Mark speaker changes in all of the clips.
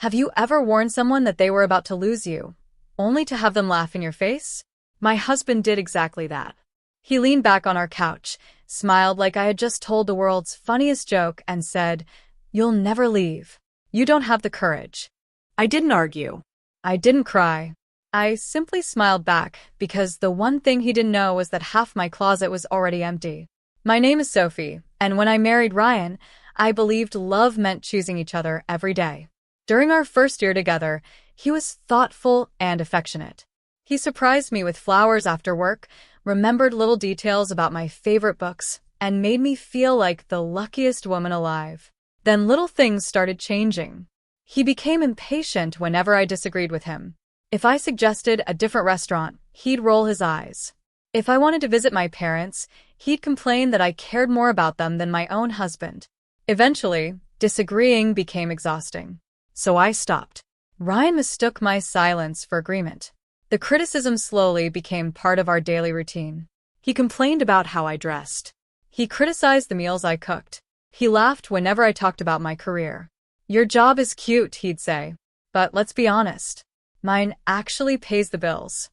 Speaker 1: Have you ever warned someone that they were about to lose you, only to have them laugh in your face? My husband did exactly that. He leaned back on our couch, smiled like I had just told the world's funniest joke, and said, "You'll never leave. You don't have the courage."
Speaker 2: I didn't argue.
Speaker 1: I didn't cry. I simply smiled back, because the one thing he didn't know was that half my closet was already empty. My name is Sophie, and when I married Ryan, I believed love meant choosing each other every day. During our first year together, he was thoughtful and affectionate. He surprised me with flowers after work, remembered little details about my favorite books, and made me feel like the luckiest woman alive. Then little things started changing. He became impatient whenever I disagreed with him. If I suggested a different restaurant, he'd roll his eyes. If I wanted to visit my parents, he'd complain that I cared more about them than my own husband. Eventually, disagreeing became exhausting. So I stopped. Ryan mistook my silence for agreement. The criticism slowly became part of our daily routine. He complained about how I dressed. He criticized the meals I cooked. He laughed whenever I talked about my career. "Your job is cute," he'd say. "But let's be honest. Mine actually pays the bills."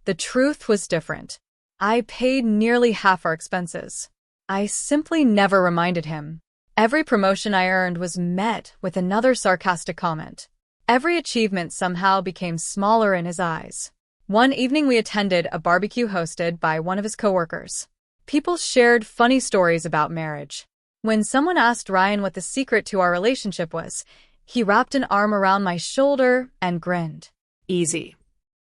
Speaker 1: The truth was different. I paid nearly half our expenses. I simply never reminded him. Every promotion I earned was met with another sarcastic comment. Every achievement somehow became smaller in his eyes. One evening we attended a barbecue hosted by one of his coworkers. People shared funny stories about marriage. When someone asked Ryan what the secret to our relationship was, he wrapped an arm around my shoulder and grinned.
Speaker 2: Easy.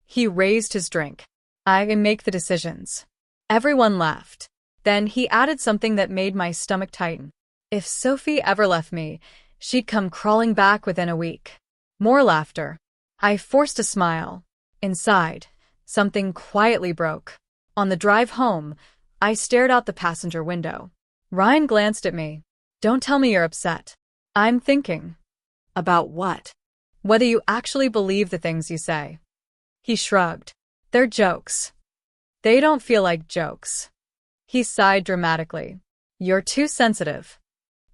Speaker 1: He raised his drink. "I make the decisions." Everyone laughed. Then he added something that made my stomach tighten. If Sophie ever left me, she'd come crawling back within a week. More laughter. I forced a smile. Inside, something quietly broke. On the drive home, I stared out the passenger window. Ryan glanced at me. "Don't tell me you're upset." "I'm thinking."
Speaker 2: About what?
Speaker 1: "Whether you actually believe the things you say." He shrugged. "They're jokes." "They don't feel like jokes." He sighed dramatically. "You're too sensitive."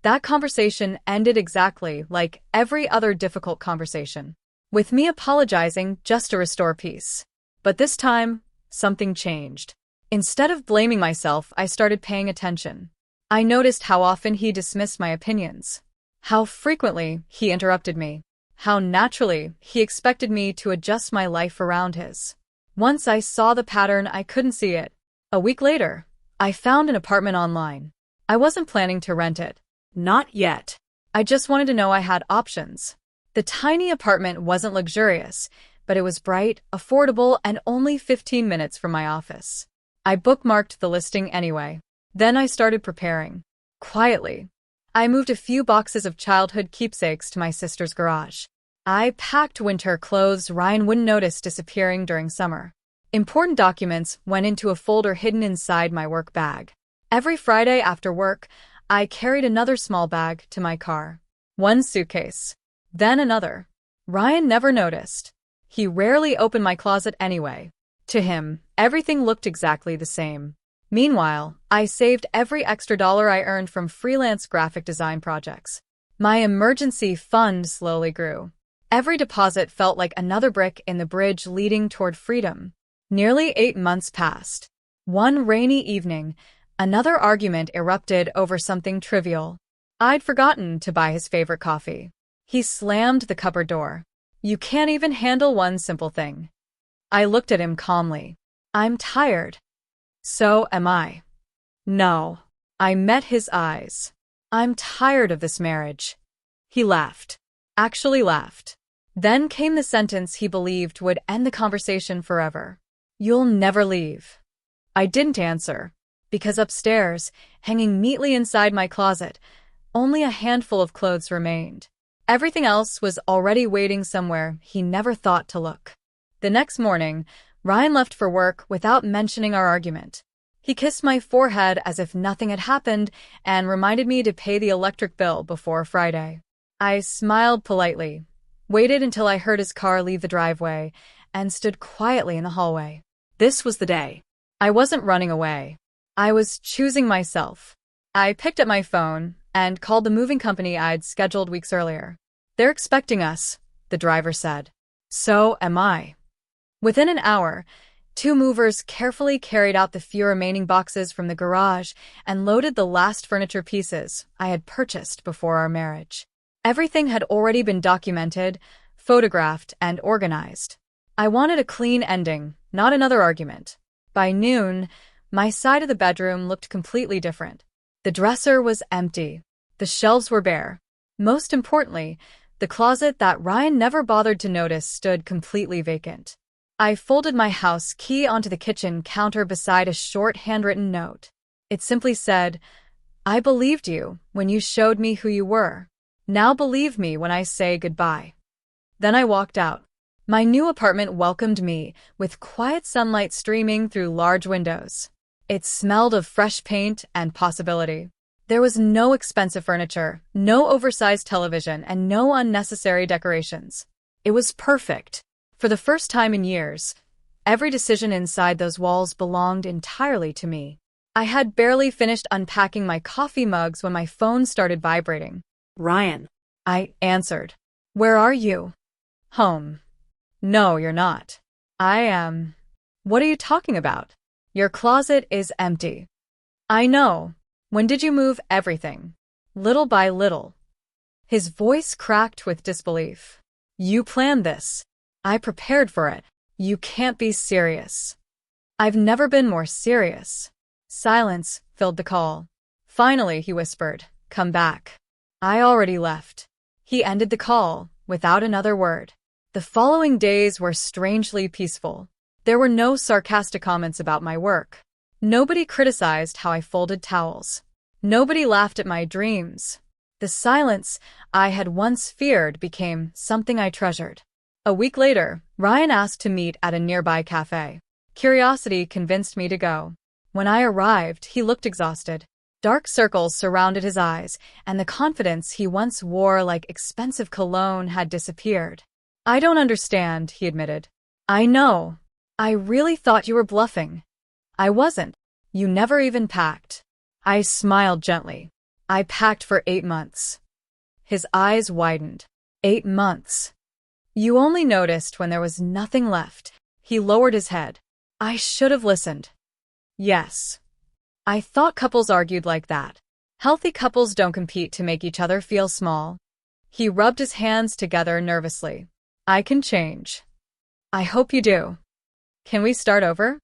Speaker 1: That conversation ended exactly like every other difficult conversation, with me apologizing just to restore peace. But this time, something changed. Instead of blaming myself, I started paying attention. I noticed how often he dismissed my opinions, how frequently he interrupted me, how naturally he expected me to adjust my life around his. Once I saw the pattern, I couldn't see it. A week later, I found an apartment online. I wasn't planning to rent it.
Speaker 2: Not yet.
Speaker 1: I just wanted to know I had options. The tiny apartment wasn't luxurious, but it was bright, affordable, and only 15 minutes from my office. I bookmarked the listing anyway. Then I started preparing. Quietly. I moved a few boxes of childhood keepsakes to my sister's garage. I packed winter clothes Ryan wouldn't notice disappearing during summer. Important documents went into a folder hidden inside my work bag. Every Friday after work, I carried another small bag to my car. One suitcase. Then another. Ryan never noticed. He rarely opened my closet anyway. To him, everything looked exactly the same. Meanwhile, I saved every extra dollar I earned from freelance graphic design projects. My emergency fund slowly grew. Every deposit felt like another brick in the bridge leading toward freedom. Nearly 8 months passed. One rainy evening, another argument erupted over something trivial. I'd forgotten to buy his favorite coffee. He slammed the cupboard door. "You can't even handle one simple thing." I looked at him calmly. "I'm tired." "So am I." "No." I met his eyes. "I'm tired of this marriage." He laughed. Actually laughed. Then came the sentence he believed would end the conversation forever. "You'll never leave." I didn't answer, because upstairs, hanging neatly inside my closet, only a handful of clothes remained. Everything else was already waiting somewhere he never thought to look. The next morning, Ryan left for work without mentioning our argument. He kissed my forehead as if nothing had happened and reminded me to pay the electric bill before Friday. I smiled politely, waited until I heard his car leave the driveway, and stood quietly in the hallway.
Speaker 2: This was the day.
Speaker 1: I wasn't running away. I was choosing myself. I picked up my phone and called the moving company I'd scheduled weeks earlier. "They're expecting us," the driver said. So am I. Within an hour, two movers carefully carried out the few remaining boxes from the garage and loaded the last furniture pieces I had purchased before our marriage. Everything had already been documented, photographed, and organized. I wanted a clean ending, not another argument. By noon, my side of the bedroom looked completely different. The dresser was empty. The shelves were bare. Most importantly, the closet that Ryan never bothered to notice stood completely vacant. I folded my house key onto the kitchen counter beside a short handwritten note. It simply said, "I believed you when you showed me who you were. Now believe me when I say goodbye." Then I walked out. My new apartment welcomed me, with quiet sunlight streaming through large windows. It smelled of fresh paint and possibility. There was no expensive furniture, no oversized television, and no unnecessary decorations. It was perfect. For the first time in years, every decision inside those walls belonged entirely to me. I had barely finished unpacking my coffee mugs when my phone started vibrating.
Speaker 2: Ryan.
Speaker 1: I answered. "Where are you?" "Home." "No, you're not." "I am." "What are you talking about? Your closet is empty." "I know. When did you move everything?" "Little by little." His voice cracked with disbelief. "You planned this. I prepared for it. You can't be serious." "I've never been more serious." Silence filled the call. Finally, he whispered, "Come back." I already left. He ended the call without another word. The following days were strangely peaceful. There were no sarcastic comments about my work. Nobody criticized how I folded towels. Nobody laughed at my dreams. The silence I had once feared became something I treasured. A week later, Ryan asked to meet at a nearby cafe. Curiosity convinced me to go. When I arrived, he looked exhausted. Dark circles surrounded his eyes, and the confidence he once wore like expensive cologne had disappeared. "I don't understand," he admitted. "I know. I really thought you were bluffing." "I wasn't. You never even packed." I smiled gently. "I packed for 8 months." His eyes widened. 8 months. "You only noticed when there was nothing left." He lowered his head. I should have listened. Yes. I thought couples argued like that. Healthy couples don't compete to make each other feel small. He rubbed his hands together nervously. "I can change." "I hope you do." "Can we start over?"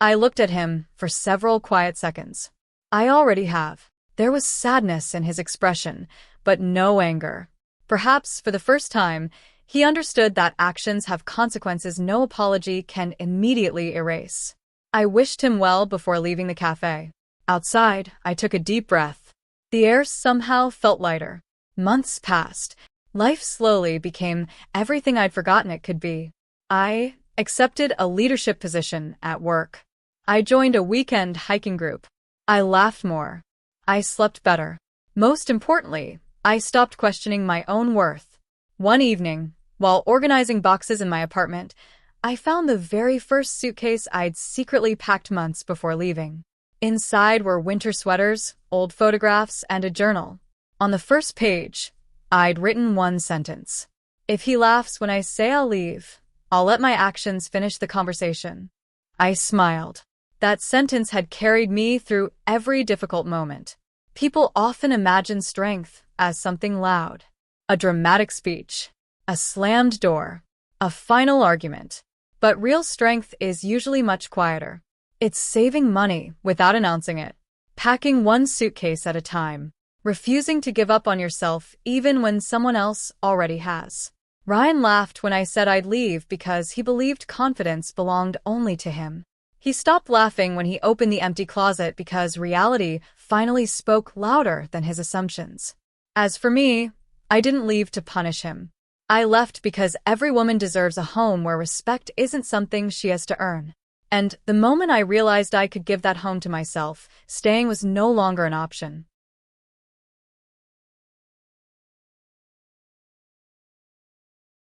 Speaker 1: I looked at him for several quiet seconds. "I already have." There was sadness in his expression, but no anger. Perhaps, for the first time, he understood that actions have consequences no apology can immediately erase. I wished him well before leaving the cafe. Outside, I took a deep breath. The air somehow felt lighter. Months passed. Life slowly became everything I'd forgotten it could be. I accepted a leadership position at work. I joined a weekend hiking group. I laughed more. I slept better. Most importantly, I stopped questioning my own worth. One evening, while organizing boxes in my apartment, I found the very first suitcase I'd secretly packed months before leaving. Inside were winter sweaters, old photographs, and a journal. On the first page, I'd written one sentence. "If he laughs when I say I'll leave, I'll let my actions finish the conversation." I smiled. That sentence had carried me through every difficult moment. People often imagine strength as something loud. A dramatic speech, a slammed door, a final argument. But real strength is usually much quieter. It's saving money without announcing it, packing one suitcase at a time, refusing to give up on yourself even when someone else already has. Ryan laughed when I said I'd leave because he believed confidence belonged only to him. He stopped laughing when he opened the empty closet because reality finally spoke louder than his assumptions. As for me, I didn't leave to punish him. I left because every woman deserves a home where respect isn't something she has to earn. And the moment I realized I could give that home to myself, staying was no longer an option.